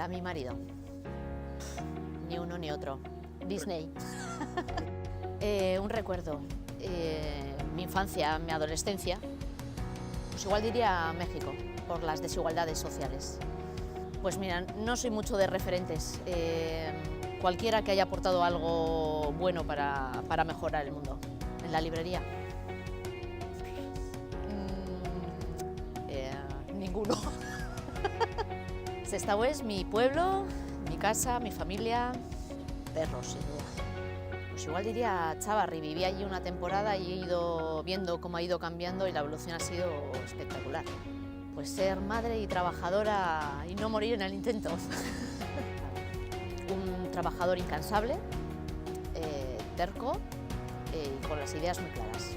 A mi marido. Ni uno ni otro. Disney. Un recuerdo. Mi infancia, mi adolescencia. Pues igual diría México, por las desigualdades sociales. Pues mira, no soy mucho de referentes. Cualquiera que haya aportado algo bueno para mejorar el mundo. En la librería. Ninguno. Sestao es mi pueblo, mi casa, mi familia, perros, sin duda. Pues igual diría Chávarri, viví allí una temporada y he ido viendo cómo ha ido cambiando y la evolución ha sido espectacular. Pues ser madre y trabajadora y no morir en el intento. Un trabajador incansable, terco y con las ideas muy claras.